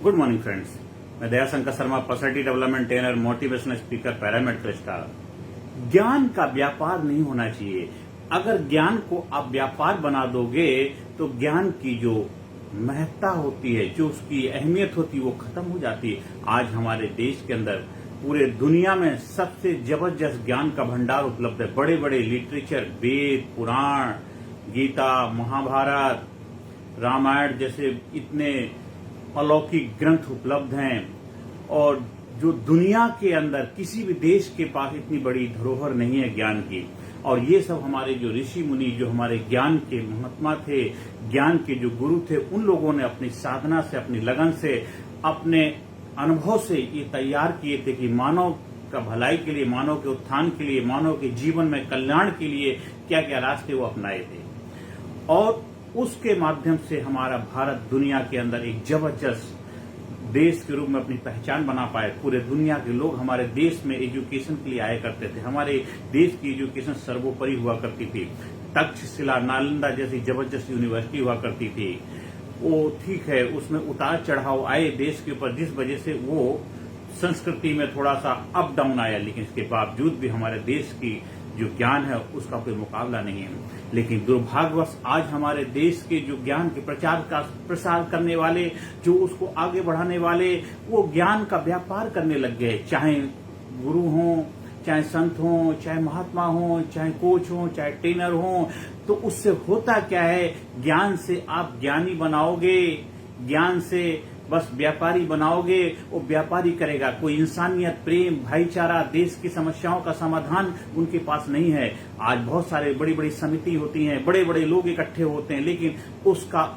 Good morning friends, मैं Dayashankar Sharma, personality development trainer, motivational speaker, paramedical star. ज्ञान का व्यापार नहीं होना चाहिए। अगर ज्ञान को आप व्यापार बना दोगे तो ज्ञान की जो महत्ता होती है, जो उसकी अहमियत होती है, वो खत्म हो जाती है। आज हमारे देश के अंदर पूरे दुनिया में सबसे जबरदस्त ज्ञान का भंडार उपलब्ध है। बड़े बड़े लिटरेचर, वेद, पुराण, गीता, महाभारत, रामायण जैसे इतने अलौकिक ग्रंथ उपलब्ध हैं और जो दुनिया के अंदर किसी भी देश के पास इतनी बड़ी धरोहर नहीं है ज्ञान की। और ये सब हमारे जो ऋषि मुनि, जो हमारे ज्ञान के महात्मा थे, ज्ञान के जो गुरु थे, उन लोगों ने अपनी साधना से, अपनी लगन से, अपने अनुभव से ये तैयार किए थे कि मानव का भलाई के लिए, मानव के उत्थान के लिए, मानव के जीवन में कल्याण के लिए क्या क्या रास्ते वो अपनाए थे। और उसके माध्यम से हमारा भारत दुनिया के अंदर एक जबरदस्त देश के रूप में अपनी पहचान बना पाए। पूरे दुनिया के लोग हमारे देश में एजुकेशन के लिए आया करते थे। हमारे देश की एजुकेशन सर्वोपरि हुआ करती थी। तक्षशिला, नालंदा जैसी जबरदस्त यूनिवर्सिटी हुआ करती थी। वो ठीक है, उसमें उतार चढ़ाव आए देश के ऊपर, जिस वजह से वो संस्कृति में थोड़ा सा अप डाउन आया, लेकिन इसके बावजूद भी हमारे देश की जो ज्ञान है उसका कोई मुकाबला नहीं है। लेकिन दुर्भाग्यवश आज हमारे देश के जो ज्ञान के प्रसार करने वाले, जो उसको आगे बढ़ाने वाले, वो ज्ञान का व्यापार करने लग गए। चाहे गुरु हों, चाहे संत हों, चाहे महात्मा हों, चाहे कोच हों, चाहे ट्रेनर हों, तो उससे होता क्या है? ज्ञान से आप ज्ञानी बनाओगे, ज्ञान से बस व्यापारी बनाओगे, वो व्यापारी करेगा। कोई इंसानियत, प्रेम, भाईचारा, देश की समस्याओं का समाधान उनके पास नहीं है। आज बहुत सारे बड़ी बड़ी समिति होती हैं, बड़े बड़े लोग इकट्ठे होते हैं, लेकिन उसका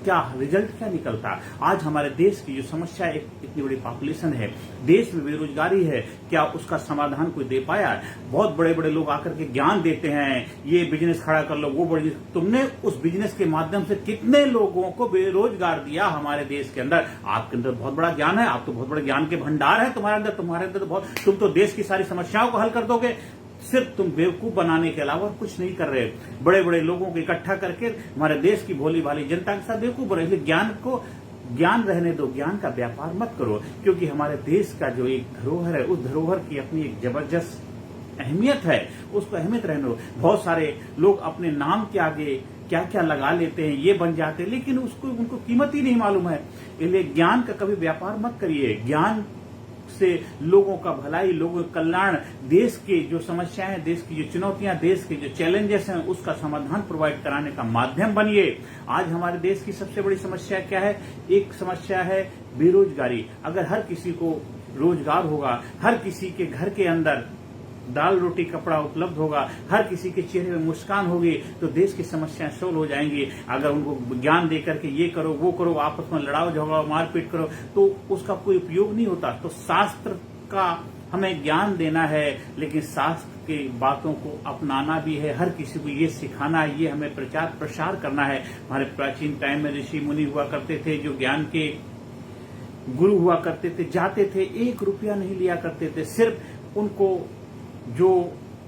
क्या रिजल्ट क्या निकलता? आज हमारे देश की जो समस्या, एक इतनी बड़ी पॉपुलेशन है, देश में बेरोजगारी है, क्या उसका समाधान कोई दे पाया? बहुत बड़े बड़े लोग आकर के ज्ञान देते हैं, ये बिजनेस खड़ा कर लो, वो बड़ी। तुमने उस बिजनेस के माध्यम से कितने लोगों को बेरोजगार दिया हमारे देश के अंदर? आपके अंदर बहुत बड़ा ज्ञान है, आप तो बहुत बड़े ज्ञान के भंडार है तुम्हारे अंदर तो बहुत, तुम तो देश की सारी समस्याओं को हल कर दोगे। सिर्फ तुम बेवकूफ बनाने के अलावा कुछ नहीं कर रहे। बड़े बड़े लोगों को इकट्ठा करके हमारे देश की भोली भाली जनता के साथ बेवकूफ बने। इसलिए ज्ञान रहने दो, ज्ञान का व्यापार मत करो, क्योंकि हमारे देश का जो एक धरोहर है, उस धरोहर की अपनी एक जबरदस्त अहमियत है, उसको अहमियत रहने दो। बहुत सारे लोग अपने नाम के आगे क्या क्या लगा लेते हैं, ये बन जाते हैं, लेकिन उनको कीमत ही नहीं मालूम है। इसलिए ज्ञान का कभी व्यापार मत करिए। ज्ञान से लोगों का भलाई, लोगों का कल्याण, देश की जो समस्याएं, देश की जो चुनौतियां, देश के जो चैलेंजेस हैं, उसका समाधान प्रोवाइड कराने का माध्यम बनिए। आज हमारे देश की सबसे बड़ी समस्या क्या है? एक समस्या है बेरोजगारी। अगर हर किसी को रोजगार होगा, हर किसी के घर के अंदर दाल रोटी कपड़ा उपलब्ध होगा, हर किसी के चेहरे में मुस्कान होगी, तो देश की समस्याएं सोल्व हो जाएंगी। अगर उनको ज्ञान देकर के ये करो, वो करो, आपस में लड़ाओ झगड़ाओ, मारपीट करो, तो उसका कोई उपयोग नहीं होता। तो शास्त्र का हमें ज्ञान देना है, लेकिन शास्त्र की बातों को अपनाना भी है, हर किसी को ये सिखाना है, ये हमें प्रचार प्रसार करना है। हमारे प्राचीन टाइम में ऋषि मुनि हुआ करते थे, जो ज्ञान के गुरु हुआ करते थे, जाते थे, 1 रुपया नहीं लिया करते थे। सिर्फ उनको जो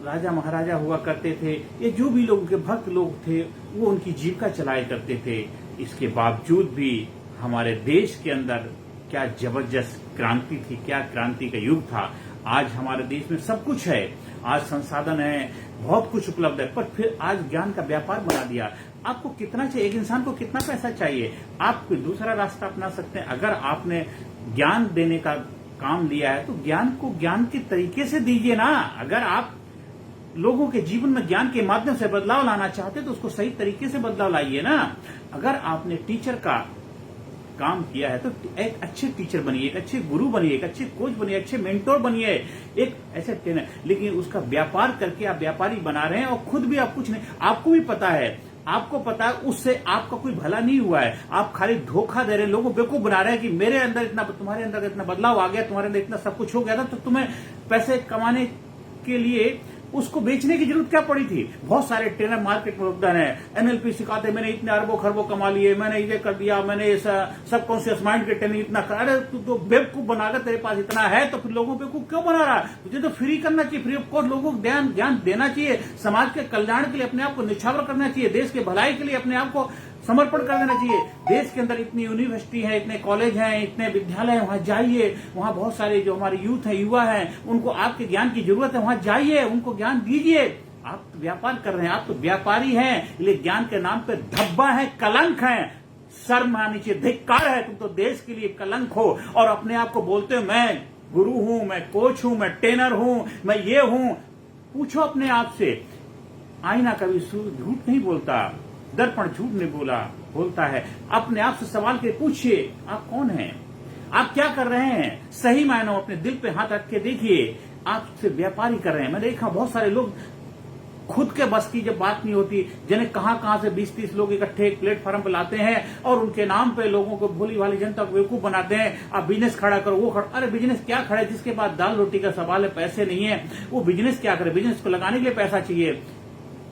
राजा महाराजा हुआ करते थे, ये जो भी लोग, के भक्त लोग थे, वो उनकी जीविका चलाया करते थे। इसके बावजूद भी हमारे देश के अंदर क्या जबरदस्त क्रांति थी, क्या क्रांति का युग था। आज हमारे देश में सब कुछ है, आज संसाधन है, बहुत कुछ उपलब्ध है, पर फिर आज ज्ञान का व्यापार बना दिया। आपको कितना चाहिए? एक इंसान को कितना पैसा चाहिए? आप कोई दूसरा रास्ता अपना सकते हैं। अगर आपने ज्ञान देने का काम लिया है, तो ज्ञान को ज्ञान के तरीके से दीजिए ना। अगर आप लोगों के जीवन में ज्ञान के माध्यम से बदलाव लाना चाहते हैं, तो उसको सही तरीके से बदलाव लाइए ना। अगर आपने टीचर का काम किया है, तो एक अच्छे टीचर बनिए, एक अच्छे गुरु बनिए, एक अच्छे कोच बनिए, अच्छे मेंटोर बनिए, एक ऐसे ट्रेनर। लेकिन उसका व्यापार करके आप व्यापारी बना रहे हैं, और खुद भी आप कुछ नहीं। आपको भी पता है, आपको पता है उससे आपका कोई भला नहीं हुआ है। आप खाली धोखा दे रहे हैं, लोगों को बेवकूफ बना रहे हैं कि मेरे अंदर इतना, तुम्हारे अंदर इतना बदलाव आ गया, तुम्हारे अंदर इतना सब कुछ हो गया था, तो तुम्हें पैसे कमाने के लिए उसको बेचने की जरूरत क्या पड़ी थी? बहुत सारे ट्रेनर मार्केट में उपलब्ध हैं, एनएलपी सिखाते, मैंने इतने अरबों खरबों कमा लिए, मैंने ये कर दिया, मैंने सबकॉन्शियस माइंड के ट्रेनिंग इतना कर। अरे तू तो बेवकूफ बनाकर, तेरे पास इतना है तो फिर लोगों को बेवकूफ क्यों बना रहा? तुझे तो फ्री करना चाहिए, फ्री ऑफ कॉस्ट लोगों को ज्ञान देना चाहिए, समाज के कल्याण के लिए अपने आप को निछावर करना चाहिए, देश के भलाई के लिए अपने आप को समर्पण कर देना चाहिए। देश के अंदर इतनी यूनिवर्सिटी है, इतने कॉलेज हैं, इतने विद्यालय हैं, वहां जाइए। वहां बहुत सारे जो हमारे यूथ हैं, युवा हैं, उनको आपके ज्ञान की जरूरत है, वहां जाइए, उनको ज्ञान दीजिए। आप तो व्यापार कर रहे हैं, आप तो व्यापारी हैं, इसलिए ज्ञान के नाम पे धब्बा है, कलंक है, शर्म आनी चाहिए, धिक्कार है। तुम तो देश के लिए कलंक हो और अपने आप को बोलते हो मैं गुरु हूं, मैं कोच हूं, मैं ट्रेनर हूं, मैं ये हूं। पूछो अपने आप से, आईना कभी झूठ नहीं बोलता, दर्पण झूठ नहीं बोलता है। अपने आप से सवाल के पूछिए, आप कौन हैं, आप क्या कर रहे हैं। सही मायनों अपने दिल पे हाथ रख के देखिए, आप सिर्फ व्यापारी कर रहे हैं। मैंने देखा बहुत सारे लोग खुद के बस की जब बात नहीं होती, जिन्हें कहां से 20-30 लोग इकट्ठे एक प्लेटफॉर्म पर लाते हैं और उनके नाम पे लोगों को, भोली भाली जनता को बेवकूफ बनाते हैं। आप बिजनेस खड़ा करो, वो खड़ा। अरे बिजनेस क्या खड़ा है, जिसके पास दाल रोटी का सवाल है, पैसे नहीं है, वो बिजनेस क्या करे। बिजनेस को लगाने के लिए पैसा चाहिए,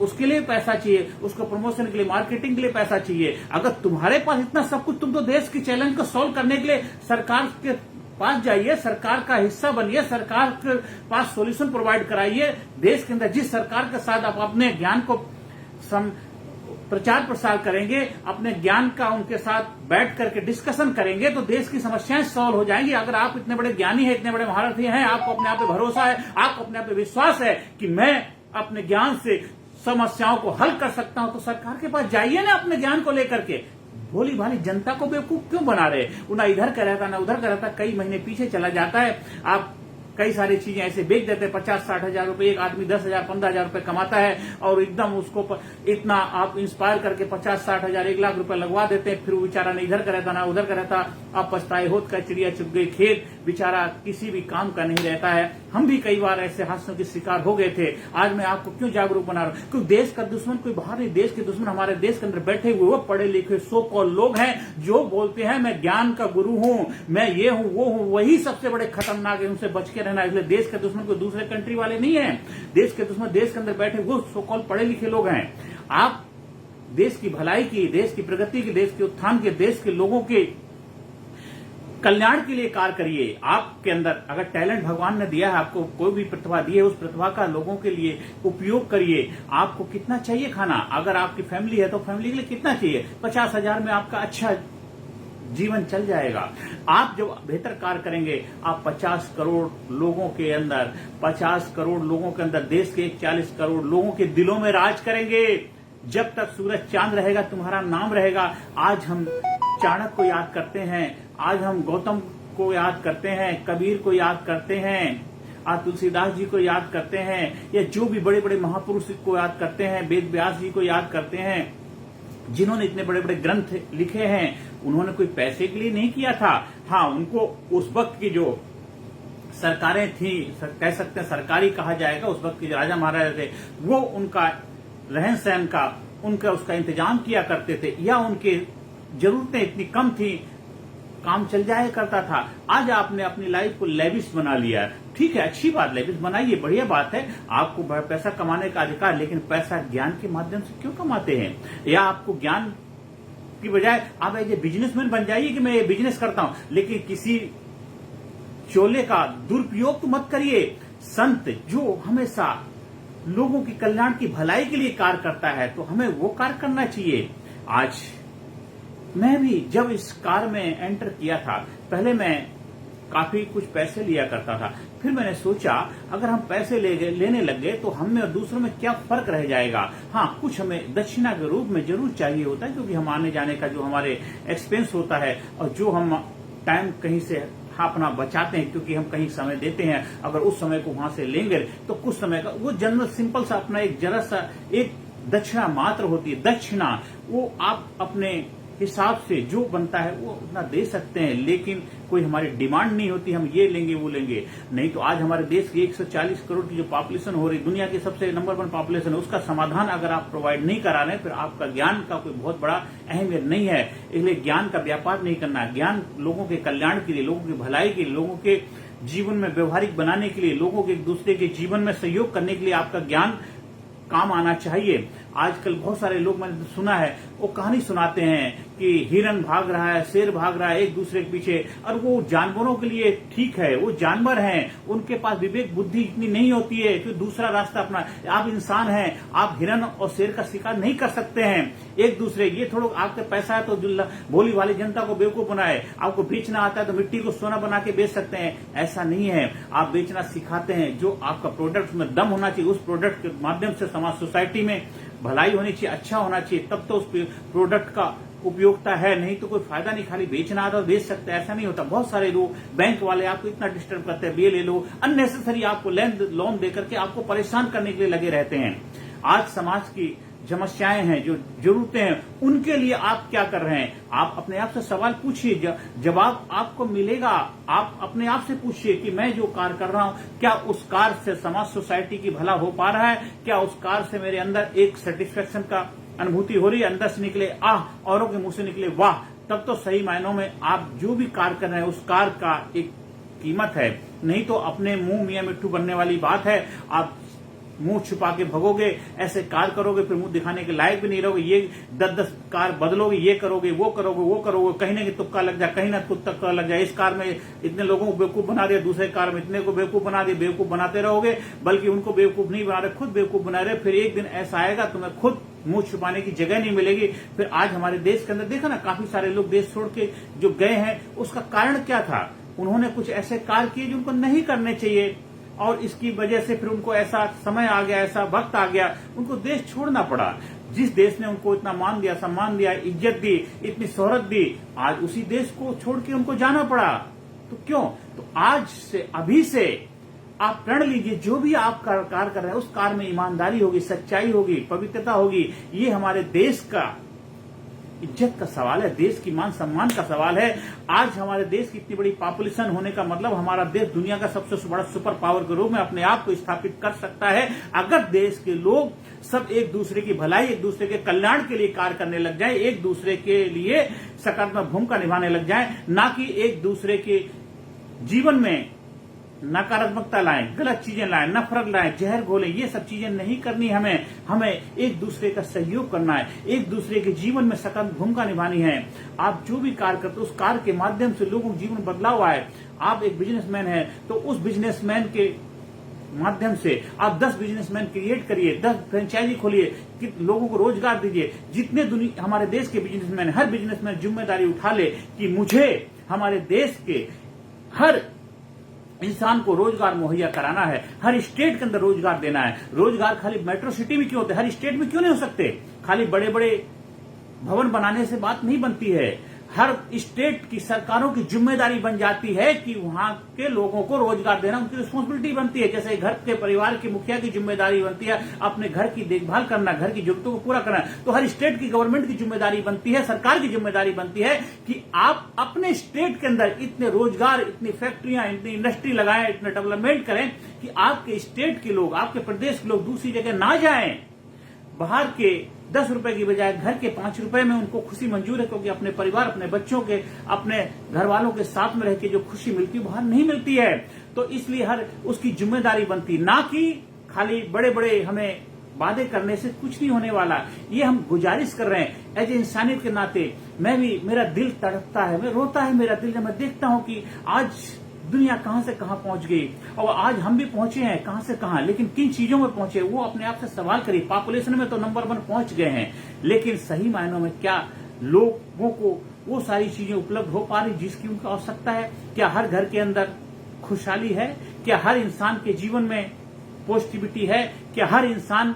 उसके लिए पैसा चाहिए, उसको प्रमोशन के लिए, मार्केटिंग के लिए पैसा चाहिए। अगर तुम्हारे पास इतना सब कुछ, तुम तो देश के चैलेंज को सॉल्व करने के लिए सरकार के पास जाइए, सरकार का हिस्सा बनिए, सरकार के पास सॉल्यूशन प्रोवाइड कराइए। देश के अंदर जिस सरकार के साथ आप अपने ज्ञान को प्रचार प्रसार करेंगे, अपने ज्ञान का उनके साथ बैठ करके डिस्कशन करेंगे, तो देश की समस्याएं सॉल्व हो जाएंगी। अगर आप इतने बड़े ज्ञानी हैं, इतने बड़े महारथी हैं, आपको अपने आप पे भरोसा है, आपको अपने आप पे विश्वास है कि मैं अपने ज्ञान से समस्याओं को हल कर सकता हूं, तो सरकार के पास जाइए ना अपने ज्ञान को लेकर के। भोली भाली जनता को बेवकूफ क्यों बना रहे? ना इधर का रहता ना उधर का रहता, कई महीने पीछे चला जाता है। आप कई सारी चीजें ऐसे बेच देते हैं, 50-60 हजार रुपए, एक आदमी 10,000-15,000 रुपए कमाता है और एकदम उसको इतना आप इंस्पायर करके 50-60 हजार 1 लाख रुपए लगवा देते हैं। फिर वो बेचारा ना इधर का रहता ना उधर का रहता। आप पछताए होत का चिड़िया चुग गई खेत, बेचारा किसी भी काम का नहीं रहता है। हम भी कई बार ऐसे हादसों के शिकार हो गए थे। आज मैं आपको क्यों जागरूक बना रहा हूं? क्योंकि देश का दुश्मन कोई बाहर नहीं, देश के दुश्मन हमारे देश के अंदर बैठे हुए वो पढ़े लिखे सो कॉल लोग हैं जो बोलते हैं मैं ज्ञान का गुरु हूं, मैं ये हूं वो हूं। वही सबसे बड़े खतरनाक है, उनसे बच के रहना। इसलिए देश के दुश्मन कोई दूसरे कंट्री वाले नहीं है, देश के दुश्मन देश के अंदर बैठे वो सो कॉल पढ़े लिखे लोग हैं। आप देश की भलाई की, देश की प्रगति की, देश के उत्थान के, देश के लोगों के कल्याण के लिए कार्य करिए। आपके अंदर अगर टैलेंट भगवान ने दिया है, आपको कोई भी प्रतिभा दी है, उस प्रतिभा का लोगों के लिए उपयोग करिए। आपको कितना चाहिए खाना? अगर आपकी फैमिली है तो फैमिली के लिए कितना चाहिए? 50,000 में आपका अच्छा जीवन चल जाएगा। आप जब बेहतर कार्य करेंगे, आप 50 करोड़ लोगों के अंदर, 50 करोड़ लोगों के अंदर, देश के 40 करोड़ लोगों के दिलों में राज करेंगे। जब तक सूरज चांद रहेगा तुम्हारा नाम रहेगा। आज हम चाणक्य को याद करते हैं, आज हम गौतम को याद करते हैं, कबीर को याद करते हैं, आज तुलसीदास जी को याद करते हैं, या जो भी बड़े बड़े महापुरुष को याद करते हैं, वेद व्यास जी को याद करते हैं, जिन्होंने इतने बड़े बड़े ग्रंथ लिखे हैं। उन्होंने कोई पैसे के लिए नहीं किया था। हाँ, उनको उस वक्त की जो सरकारें थी, कह सकते हैं सरकारी कहा जाएगा, उस वक्त के जो राजा महाराजा थे, वो उनका रहन सहन का, उनका उसका इंतजाम किया करते थे, या उनके जरूरतें इतनी कम थी, काम चल जाया करता था। आज आपने अपनी लाइफ को लेविश बना लिया। ठीक है, अच्छी बात, लेविश बनाइए, बढ़िया बात है। आपको पैसा कमाने का अधिकार, लेकिन पैसा ज्ञान के माध्यम से क्यों कमाते हैं? या आपको ज्ञान की बजाय आप ऐसे बिजनेसमैन बन जाइए कि मैं ये बिजनेस करता हूं, लेकिन किसी चोले का दुरुपयोग तो मत करिए। संत जो हमेशा लोगों के कल्याण की भलाई के लिए कार्य करता है, तो हमें वो कार्य करना चाहिए। आज मैं भी जब इस कार में एंटर किया था, पहले मैं काफी कुछ पैसे लिया करता था। फिर मैंने सोचा अगर हम पैसे लेने लग गए तो हम में और दूसरों में क्या फर्क रह जाएगा। हाँ, कुछ हमें दक्षिणा के रूप में जरूर चाहिए होता है, क्योंकि हम आने जाने का जो हमारे एक्सपेंस होता है और जो हम टाइम कहीं से अपना बचाते हैं, क्योंकि हम कहीं समय देते हैं, अगर उस समय को वहां से लेंगे तो कुछ समय का वो जनरल सिंपल सा अपना एक जरा सा एक दक्षिणा मात्र होती है। दक्षिणा वो आप अपने हिसाब से जो बनता है वो उतना दे सकते हैं, लेकिन कोई हमारी डिमांड नहीं होती हम ये लेंगे वो लेंगे। नहीं तो आज हमारे देश की 140 करोड़ की जो पॉपुलेशन हो रही, दुनिया की सबसे नंबर 1 पॉपुलेशन है, उसका समाधान अगर आप प्रोवाइड नहीं करा रहे, फिर आपका ज्ञान का कोई बहुत बड़ा अहमियत नहीं है। इसलिए ज्ञान का व्यापार नहीं करना। ज्ञान लोगों के कल्याण के लिए, लोगों की भलाई के लिए, लोगों के जीवन में व्यवहारिक बनाने के लिए, लोगों के एक दूसरे के जीवन में सहयोग करने के लिए आपका ज्ञान काम आना चाहिए। आजकल बहुत सारे लोग मैंने सुना है वो कहानी सुनाते हैं कि हिरन भाग रहा है, शेर भाग रहा है एक दूसरे के पीछे, और वो जानवरों के लिए ठीक है, वो जानवर हैं, उनके पास विवेक बुद्धि इतनी नहीं होती है कि दूसरा रास्ता अपना। आप इंसान हैं, आप हिरन और शेर का शिकार नहीं कर सकते हैं एक दूसरे। ये थोड़ा आपके पैसा है तो भोली वाली जनता को बेवकूफ बनाए, आपको बेचना आता है तो मिट्टी को सोना बना के बेच सकते हैं, ऐसा नहीं है। आप बेचना सिखाते हैं, जो आपका प्रोडक्ट में दम होना चाहिए, उस प्रोडक्ट के माध्यम से समाज सोसाइटी में भलाई होनी चाहिए, अच्छा होना चाहिए, तब तो उस प्रोडक्ट का उपयोगिता है। नहीं तो कोई फायदा नहीं, खाली बेचना आता तो बेच सकते हैं, ऐसा नहीं होता। बहुत सारे लोग बैंक वाले आपको इतना डिस्टर्ब करते हैं, ये ले लो, अननेसेसरी आपको लोन देकर के आपको परेशान करने के लिए लगे रहते हैं। आज समाज की समस्याएं हैं, जो जरूरतें हैं, उनके लिए आप क्या कर रहे हैं? आप अपने आप से सवाल पूछिए, जवाब आपको मिलेगा। आप अपने आप से पूछिए कि मैं जो कार्य कर रहा हूं, क्या उस कार्य से समाज सोसाइटी की भला हो पा रहा है? क्या उस कार्य से मेरे अंदर एक सेटिस्फेक्शन का अनुभूति हो रही है? अंदर से निकले आह, औरों के मुंह से निकले वाह, तब तो सही मायनों में आप जो भी कार्य कर रहे हैं उस कार्य का एक कीमत है। नहीं तो अपने मुंह मियां मिट्टू बनने वाली बात है। आप मुंह छुपा के भगोगे, ऐसे कार करोगे, फिर मुंह दिखाने के लायक भी नहीं रहोगे। ये 10-10 कार बदलोगे, ये करोगे, वो करोगे, कहीं ना कहीं तुक्का लग जाए, कहीं ना तुक्का लग जाए। इस कार में इतने लोगों को बेवकूफ बना दिया, दूसरे कार में इतने को बेवकूफ बना दिया, बेवकूफ बनाते रहोगे, बल्कि उनको बेवकूफ नहीं बना रहे, खुद बेवकूफ बना रहे। फिर एक दिन ऐसा आएगा तुम्हें खुद मुंह छुपाने की जगह नहीं मिलेगी। फिर आज हमारे देश के अंदर देखा ना, काफी सारे लोग देश छोड़ के जो गए हैं, उसका कारण क्या था? उन्होंने कुछ ऐसे कार्य किए जो उनको नहीं करने चाहिए, और इसकी वजह से फिर उनको ऐसा समय आ गया, ऐसा वक्त आ गया, उनको देश छोड़ना पड़ा। जिस देश ने उनको इतना मान दिया, सम्मान दिया, इज्जत दी, इतनी शोहरत दी, आज उसी देश को छोड़ के उनको जाना पड़ा। तो क्यों? तो आज से, अभी से आप प्रण लीजिए, जो भी आप कार्य कर रहे हैं उस कार्य में ईमानदारी होगी, सच्चाई होगी, पवित्रता होगी। ये हमारे देश का इज्जत का सवाल है, देश की मान सम्मान का सवाल है। आज हमारे देश की इतनी बड़ी पॉपुलेशन होने का मतलब हमारा देश दुनिया का सबसे बड़ा सुपर पावर के रूप में अपने आप को स्थापित कर सकता है, अगर देश के लोग सब एक दूसरे की भलाई, एक दूसरे के कल्याण के लिए कार्य करने लग जाए, एक दूसरे के लिए सकारात्मक भूमिका निभाने लग जाए, ना कि एक दूसरे के जीवन में नकारात्मकता लाएं, गलत चीजें लाएं, नफरत लाएं, जहर घोलें। ये सब चीजें नहीं करनी हमें एक दूसरे का सहयोग करना है, एक दूसरे के जीवन में सकारात्मक भूमिका निभानी है। आप जो भी कार्य करते उस कार्य के माध्यम से लोगों के जीवन बदलाव आए। आप एक बिजनेसमैन हैं तो उस बिजनेसमैन के माध्यम से आप 10 बिजनेसमैन क्रिएट करिए, 10 फ्रेंचाइजी खोलिए, कि लोगों को रोजगार दीजिए। जितने हमारे देश के बिजनेसमैन, हर बिजनेसमैन जिम्मेदारी उठा ले कि मुझे हमारे देश के हर इंसान को रोजगार मुहैया कराना है, हर स्टेट के अंदर रोजगार देना है। रोजगार खाली मेट्रो सिटी में क्यों होते, हर स्टेट में क्यों नहीं हो सकते? खाली बड़े बड़े भवन बनाने से बात नहीं बनती है। हर स्टेट की सरकारों की जिम्मेदारी बन जाती है कि वहां के लोगों को रोजगार देना उनकी रिस्पॉन्सिबिलिटी बनती है। जैसे घर के परिवार के मुखिया की जिम्मेदारी बनती है अपने घर की देखभाल करना, घर की जरूरतों को पूरा करना, तो हर स्टेट की गवर्नमेंट की जिम्मेदारी बनती है, सरकार की जिम्मेदारी बनती है कि आप अपने स्टेट के अंदर इतने रोजगार, इतनी फैक्ट्रियां, इतनी इंडस्ट्री लगाएं, इतने डेवलपमेंट करें कि आपके स्टेट के लोग, आपके प्रदेश के लोग दूसरी जगह ना जाएं। बाहर के 10 रुपए की बजाय घर के 5 रुपए में उनको खुशी मंजूर है, क्योंकि अपने परिवार, अपने बच्चों के, अपने घर वालों के साथ में रह के जो खुशी मिलती है बाहर नहीं मिलती है। तो इसलिए हर उसकी जिम्मेदारी बनती, ना कि खाली बड़े बड़े हमें वादे करने से कुछ नहीं होने वाला। ये हम गुजारिश कर रहे हैं एज ए इंसानियत के नाते। मैं भी, मेरा दिल तड़पता है, मैं रोता है मेरा दिल जब मैं देखता हूं कि आज दुनिया कहां से कहां पहुंच गई, और आज हम भी पहुंचे हैं कहां से कहां, लेकिन किन चीजों में पहुंचे वो अपने आप से सवाल करिए। पॉपुलेशन में तो नंबर 1 पहुंच गए हैं, लेकिन सही मायनों में क्या लोगों को वो सारी चीजें उपलब्ध हो पा रही जिसकी उनको आवश्यकता है? क्या हर घर के अंदर खुशहाली है? क्या हर इंसान के जीवन में पॉजिटिविटी है? क्या हर इंसान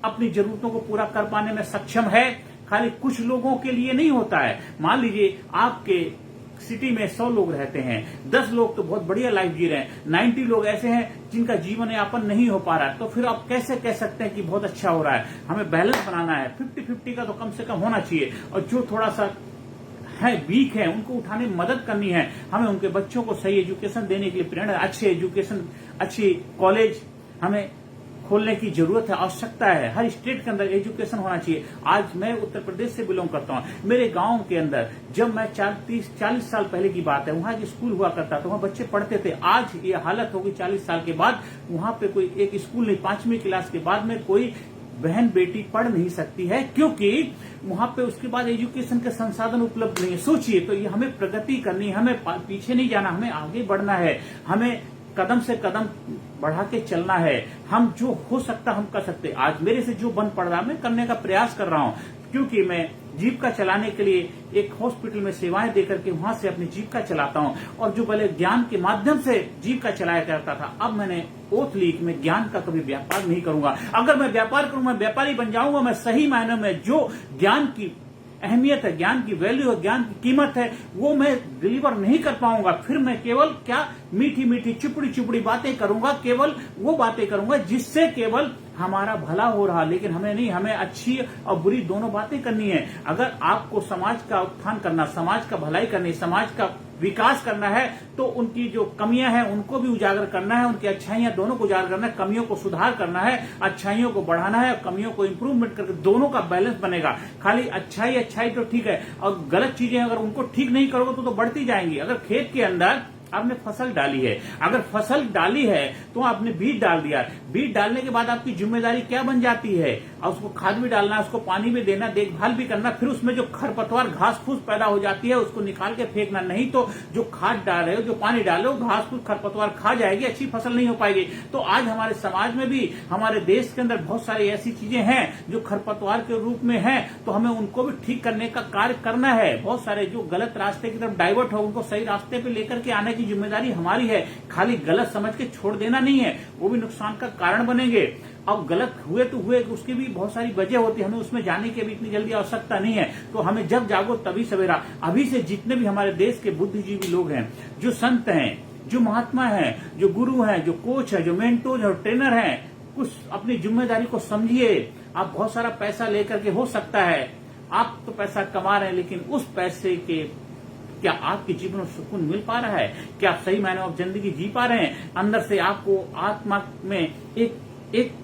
अपनी जरूरतों को पूरा कर पाने में सक्षम है? खाली कुछ लोगों के लिए नहीं होता है। मान लीजिए आपके सिटी में 100 लोग रहते हैं, 10 लोग तो बहुत बढ़िया लाइफ जी रहे हैं, 90 लोग ऐसे हैं जिनका जीवन यापन नहीं हो पा रहा है। तो फिर आप कैसे कह सकते हैं कि बहुत अच्छा हो रहा है? हमें बैलेंस बनाना है, 50-50 का तो कम से कम होना चाहिए। और जो थोड़ा सा है, वीक है, उनको उठाने में मदद करनी है। हमें उनके बच्चों को सही एजुकेशन देने के लिए प्रेरणा, अच्छे एजुकेशन, अच्छी कॉलेज हमें खोलने की जरूरत है, आवश्यकता है। हर स्टेट के अंदर एजुकेशन होना चाहिए। आज मैं उत्तर प्रदेश से बिलोंग करता हूं। मेरे गांव के अंदर जब मैं 40 साल पहले की बात है, वहां एक स्कूल हुआ करता था, वहां बच्चे पढ़ते थे। आज ये हालत होगी 40 साल के बाद, वहां पे कोई एक स्कूल नहीं, 5वीं क्लास के बाद में कोई बहन बेटी पढ़ नहीं सकती है, क्योंकि वहां पे उसके बाद एजुकेशन के संसाधन उपलब्ध नहीं है। सोचिए, तो ये हमें प्रगति करनी, हमें पीछे नहीं जाना, हमें आगे बढ़ना है, हमें कदम से कदम बढ़ा के चलना है। हम जो हो सकता हम कर सकते। आज मेरे से जो बन पड़ रहा मैं करने का प्रयास कर रहा हूं, क्योंकि मैं जीविका चलाने के लिए एक हॉस्पिटल में सेवाएं देकर के वहां से अपनी जीविका चलाता हूं। और जो पहले ज्ञान के माध्यम से जीविका चलाया करता था, अब मैंने ओथ ली कि मैं ज्ञान का कभी व्यापार नहीं करूंगा। अगर मैं व्यापार करूंगा, मैं व्यापारी बन जाऊंगा, मैं सही मायने में जो ज्ञान की अहमियत है, ज्ञान की वैल्यू है, ज्ञान की कीमत है, वो मैं डिलीवर नहीं कर पाऊंगा। फिर मैं केवल क्या मीठी मीठी चुपड़ी चुपड़ी बातें करूंगा, केवल वो बातें करूंगा जिससे केवल हमारा भला हो रहा, लेकिन हमें नहीं, हमें अच्छी और बुरी दोनों बातें करनी है। अगर आपको समाज का उत्थान करना, समाज का भलाई करनी, समाज का विकास करना है, तो उनकी जो कमियां हैं उनको भी उजागर करना है, उनकी अच्छाइयां दोनों को उजागर करना है, कमियों को सुधार करना है, अच्छाइयों को बढ़ाना है, कमियों को इंप्रूवमेंट करके दोनों का बैलेंस बनेगा। खाली अच्छाई तो ठीक है, और गलत चीजें अगर उनको ठीक नहीं करोगे तो बढ़ती जाएंगी। अगर खेत के अंदर आपने फसल डाली है, अगर फसल डाली है तो आपने बीज डाल दिया, बीज डालने के बाद आपकी जिम्मेदारी क्या बन जाती है, और उसको खाद भी डालना, उसको पानी भी देना, देखभाल भी करना। फिर उसमें जो खरपतवार घास फूस पैदा हो जाती है उसको निकाल के फेंकना। नहीं तो जो खाद डाल रहे हो, जो पानी डाल रहे हो, घास फूस खरपतवार खा जाएगी, अच्छी फसल नहीं हो पाएगी। तो आज हमारे समाज में भी, हमारे देश के अंदर बहुत सारी ऐसी चीजें हैं जो खरपतवार के रूप में है, तो हमें उनको भी ठीक करने का कार्य करना है। बहुत सारे जो गलत रास्ते की तरफ डाइवर्ट हो, उनको सही रास्ते पे लेकर के आने की जिम्मेदारी हमारी है। खाली गलत समझ के छोड़ देना नहीं है, वो भी नुकसान का कारण बनेंगे। अब गलत हुए तो हुए, उसकी भी बहुत सारी वजह होती है, हमें उसमें जाने की भी इतनी जल्दी आवश्यकता नहीं है। तो हमें जब जागो तभी सवेरा। अभी से जितने भी हमारे देश के बुद्धिजीवी लोग हैं, जो संत हैं, जो महात्मा हैं, जो गुरु हैं, जो कोच है, जो मेंटोर है, ट्रेनर हैं, कुछ अपनी जिम्मेदारी को समझिए। आप बहुत सारा पैसा लेकर के, हो सकता है आप तो पैसा कमा रहे हैं, लेकिन उस पैसे के क्या आपके जीवन में सुकून मिल पा रहा है? क्या आप सही मायने में जिंदगी जी पा रहे हैं? अंदर से आपको आत्मा में एक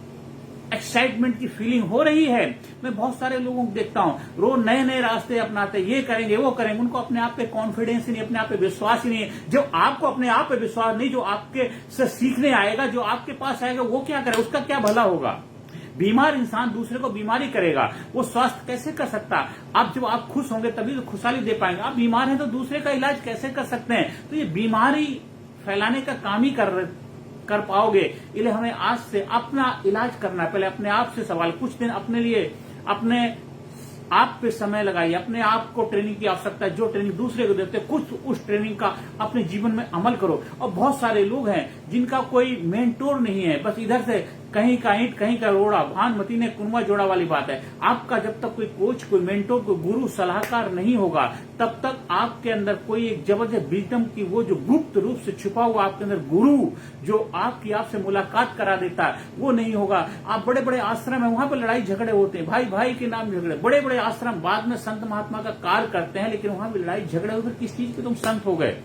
एक्साइटमेंट की फीलिंग हो रही है? मैं बहुत सारे लोगों को देखता हूं, रोज नए नए रास्ते अपनाते, ये करेंगे वो करेंगे, उनको अपने आप पे कॉन्फिडेंस ही नहीं, अपने आप पे विश्वास ही नहीं है। जो आपको अपने आप पे विश्वास नहीं, जो आपके से सीखने आएगा, जो आपके पास आएगा, वो क्या करे, उसका क्या भला होगा? बीमार इंसान दूसरे को बीमारी करेगा, वो स्वास्थ्य कैसे कर सकता? आप जब आप खुश होंगे तभी तो खुशहाली दे पाएंगे। आप बीमार हैं तो दूसरे का इलाज कैसे कर सकते हैं? तो ये बीमारी फैलाने का काम ही कर पाओगे। इसलिए हमें आज से अपना इलाज करना है। पहले अपने आप से सवाल, कुछ दिन अपने लिए, अपने आप पे समय लगाइए। अपने आप को ट्रेनिंग की आवश्यकता है, जो ट्रेनिंग दूसरे को देते हैं, कुछ उस ट्रेनिंग का अपने जीवन में अमल करो। और बहुत सारे लोग हैं जिनका कोई मेंटोर नहीं है, बस इधर से कहीं का ईंट कहीं का रोड़ा, भानुमति ने कुनवा जोड़ा वाली बात है। आपका जब तक कोई कोच, कोई मेंटोर, कोई गुरु सलाहकार नहीं होगा, तब तक आपके अंदर कोई एक जबरदस्त विजडम की, वो जो गुप्त रूप से छुपा हुआ आपके अंदर गुरु, जो आपसे मुलाकात करा देता है, वो नहीं होगा। आप बड़े बड़े आश्रम है, वहां पर लड़ाई झगड़े होते हैं, भाई भाई के नाम झगड़े। बड़े बड़े आश्रम बाद में संत महात्मा का कार्य करते हैं, लेकिन वहां भी लड़ाई झगड़े होते। किस चीज के तुम संत हो गए?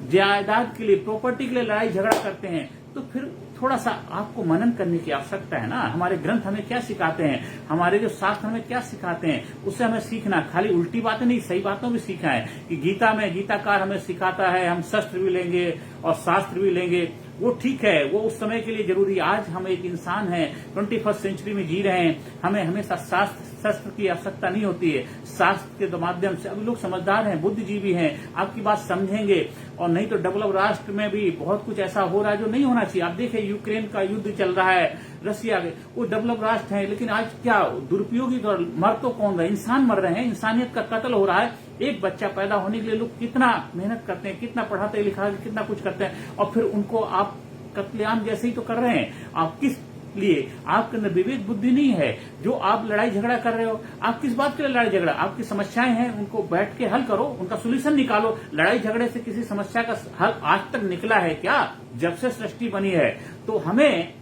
जायदाद के लिए, प्रॉपर्टी के लिए लड़ाई झगड़ा करते हैं। तो फिर थोड़ा सा आपको मनन करने की आवश्यकता है ना। हमारे ग्रंथ हमें क्या सिखाते हैं, हमारे जो शास्त्र हमें क्या सिखाते हैं, उससे हमें सीखना। खाली उल्टी बातें नहीं, सही बातों भी सीखा है। कि गीता में गीताकार हमें सिखाता है, हम शस्त्र भी लेंगे और शास्त्र भी लेंगे, वो ठीक है, वो उस समय के लिए जरूरी। आज हम एक इंसान हैं, 21st सेंचुरी में जी रहे हैं, हमें हमेशा शस्त्र की आवश्यकता नहीं होती है। शास्त्र के माध्यम से अभी लोग समझदार हैं, बुद्धिजीवी हैं, आपकी बात समझेंगे। और नहीं तो डेवलप राष्ट्र में भी बहुत कुछ ऐसा हो रहा है जो नहीं होना चाहिए। आप देखें, यूक्रेन का युद्ध चल रहा है, रसिया के, वो डेवलप राष्ट्र है, लेकिन आज क्या दुरुपयोगी तो मर तो कौन रहा है? इंसान मर रहे हैं, इंसानियत का कत्ल हो रहा है। एक बच्चा पैदा होने के लिए लोग कितना मेहनत करते हैं, कितना पढ़ाते लिखाते, कितना कुछ करते हैं, और फिर उनको आप कत्लेआम जैसे ही तो कर रहे हैं। आप किस लिए? आपके अंदर विवेक बुद्धि नहीं है, जो आप लड़ाई झगड़ा कर रहे हो। आप किस बात के लिए लड़ाई झगड़ा? आपकी समस्याएं हैं, उनको बैठ के हल करो, उनका सोल्यूशन निकालो। लड़ाई झगड़े से किसी समस्या का हल आज तक निकला है क्या? जब से सृष्टि बनी है। तो हमें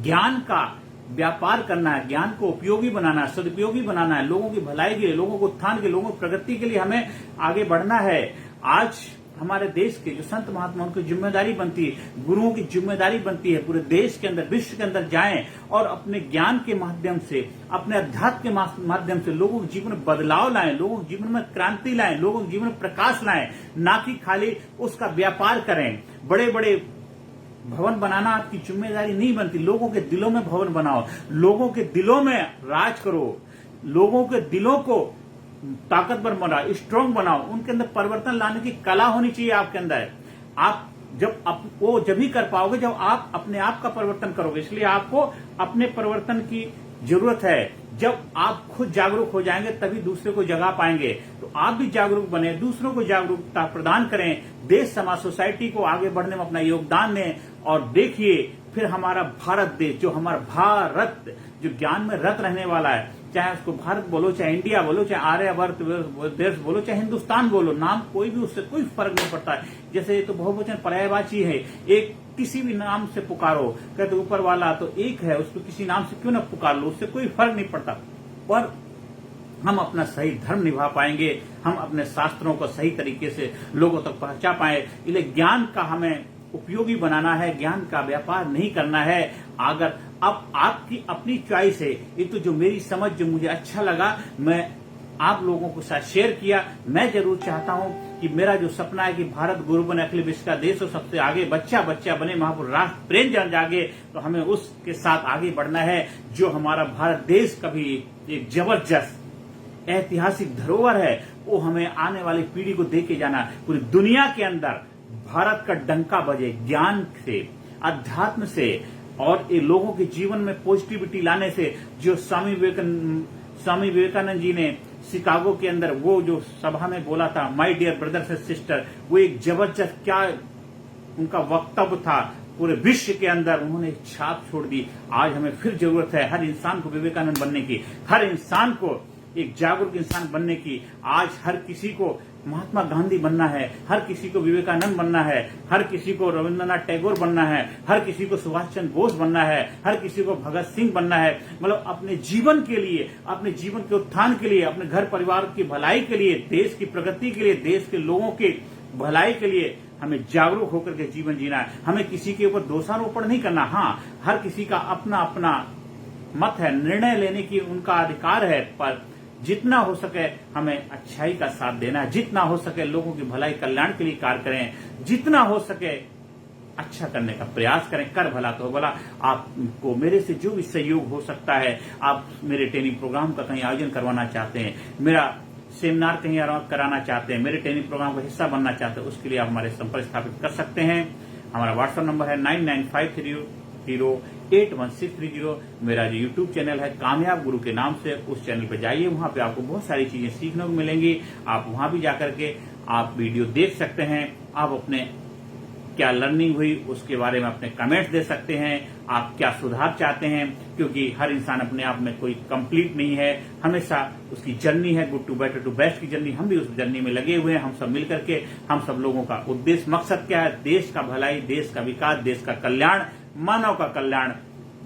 ज्ञान का व्यापार करना है, ज्ञान को उपयोगी बनाना है, सदुपयोगी बनाना है, लोगों की भलाई के लिए, लोगों को उत्थान के, लोगों की प्रगति के लिए हमें आगे बढ़ना है। आज हमारे देश के जो संत महात्मा, उनकी जिम्मेदारी बनती है, गुरुओं की जिम्मेदारी बनती है, पूरे देश के अंदर, विश्व के अंदर जाएं और अपने ज्ञान के माध्यम से, अपने अध्यात्म के माध्यम से लोगों के जीवन में बदलाव लाएं, लोगों के जीवन में क्रांति लाएं, लोगों के जीवन में प्रकाश लाएं, ना कि खाली उसका व्यापार करें। बड़े बड़े भवन बनाना आपकी जिम्मेदारी नहीं बनती। लोगों के दिलों में भवन बनाओ, लोगों के दिलों में राज करो, लोगों के दिलों को ताकतवर बनाओ, स्ट्रांग बनाओ। उनके अंदर परिवर्तन लाने की कला होनी चाहिए आपके अंदर। आप वो जब ही कर पाओगे जब आप अपने आप का परिवर्तन करोगे। इसलिए आपको अपने परिवर्तन की जरूरत है। जब आप खुद जागरूक हो जाएंगे तभी दूसरे को जगा पाएंगे। तो आप भी जागरूक बने, दूसरों को जागरूकता प्रदान करें, देश समाज सोसाइटी को आगे बढ़ने में अपना योगदान दें। और देखिए फिर हमारा भारत देश, जो हमारा भारत जो ज्ञान में रत रहने वाला है, चाहे उसको भारत बोलो, चाहे इंडिया बोलो, चाहे आर्यवर्त देश बोलो, चाहे हिंदुस्तान बोलो, नाम कोई भी, उससे कोई फर्क नहीं पड़ता है। जैसे तो बहुवचन पर्यायवाची है, एक किसी भी नाम से पुकारो, कहते ऊपर वाला तो एक है, उसको किसी नाम से क्यों ना पुकार लो, उससे कोई फर्क नहीं पड़ता। पर हम अपना सही धर्म निभा पाएंगे, हम अपने शास्त्रों को सही तरीके से लोगों तक पहुंचा पाए। इसलिए ज्ञान का हमें उपयोगी बनाना है, ज्ञान का व्यापार नहीं करना है। अगर अब आपकी अपनी चॉइस है, ये तो जो मेरी समझ, जो मुझे अच्छा लगा, मैं आप लोगों के साथ शेयर किया। मैं जरूर चाहता हूं कि मेरा जो सपना है कि भारत गुरु बने, अखिल विश्व का देश हो, सबसे आगे बच्चा बच्चा बने, महापुरुष राष्ट्र प्रेम जन जागे, तो हमें उसके साथ आगे बढ़ना है। जो हमारा भारत देश कभी एक जबरदस्त ऐतिहासिक धरोहर है, वो हमें आने वाली पीढ़ी को दे के जाना। पूरी दुनिया के अंदर भारत का डंका बजे ज्ञान से, अध्यात्म से, और ये लोगों के जीवन में पॉजिटिविटी लाने से। जो स्वामी विवेकानंद जी ने शिकागो के अंदर वो जो सभा में बोला था, my dear brothers and sister, वो एक जबरदस्त क्या उनका वक्तव्य था, पूरे विश्व के अंदर उन्होंने एक छाप छोड़ दी। आज हमें फिर जरूरत है हर इंसान को विवेकानंद बनने की, हर इंसान को एक जागरूक इंसान बनने की। आज हर किसी को महात्मा गांधी बनना है, हर किसी को विवेकानंद बनना है, हर किसी को रविंद्रनाथ टैगोर बनना है, हर किसी को सुभाष चंद्र बोस बनना है, हर किसी को भगत सिंह बनना है। मतलब अपने जीवन के लिए, अपने जीवन के उत्थान के लिए, अपने घर परिवार की भलाई के लिए, देश की प्रगति के लिए, देश के लोगों की भलाई के लिए हमें जागरूक होकर के जीवन जीना है। हमें किसी के ऊपर दोषारोपण नहीं करना। हाँ, हर किसी का अपना अपना मत है, निर्णय लेने की उनका अधिकार है, पर जितना हो सके हमें अच्छाई का साथ देना है, जितना हो सके लोगों की भलाई कल्याण के लिए कार्य करें, जितना हो सके अच्छा करने का प्रयास करें। कर भला तो भला। आपको मेरे से जो भी सहयोग हो सकता है, आप मेरे ट्रेनिंग प्रोग्राम का कहीं आयोजन करवाना चाहते हैं, मेरा सेमिनार कहीं कराना चाहते हैं, मेरे ट्रेनिंग प्रोग्राम का हिस्सा बनना चाहते हैं, उसके लिए आप हमारे संपर्क स्थापित कर सकते हैं। हमारा व्हाट्सएप नंबर है 9953081630। मेरा जो यूट्यूब चैनल है कामयाब गुरु के नाम से, उस चैनल पे जाइए, वहां पे आपको बहुत सारी चीजें सीखने को मिलेंगी। आप वहां भी जाकर के आप वीडियो देख सकते हैं, आप अपने क्या लर्निंग हुई उसके बारे में अपने कमेंट्स दे सकते हैं, आप क्या सुधार चाहते हैं, क्योंकि हर इंसान अपने आप में कोई कंप्लीट नहीं है, हमेशा उसकी जर्नी है, good to better to best की जर्नी। हम भी उस जर्नी में लगे हुए हैं। हम सब मिलकर के, हम सब लोगों का उद्देश्य मकसद क्या है, देश का भलाई, देश का विकास, देश का कल्याण, मानव का कल्याण,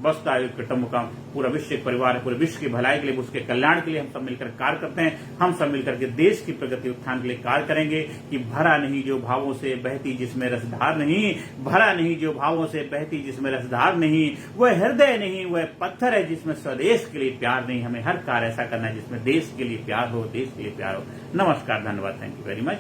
बसता है कुटुंबकम, पूरा विश्व एक परिवार है, पूरे विश्व की भलाई के लिए, उसके कल्याण के लिए हम सब मिलकर कार्य करते हैं। हम सब मिलकर के देश की प्रगति उत्थान के लिए कार्य करेंगे। कि भरा नहीं जो भावों से बहती जिसमें रसधार नहीं, भरा नहीं जो भावों से बहती जिसमें रसधार नहीं, वह हृदय नहीं, वह पत्थर है जिसमें स्वदेश के लिए प्यार नहीं। हमें हर कार्य ऐसा करना है जिसमें देश के लिए प्यार हो, देश के लिए प्यार हो। नमस्कार, धन्यवाद, थैंक यू वेरी मच।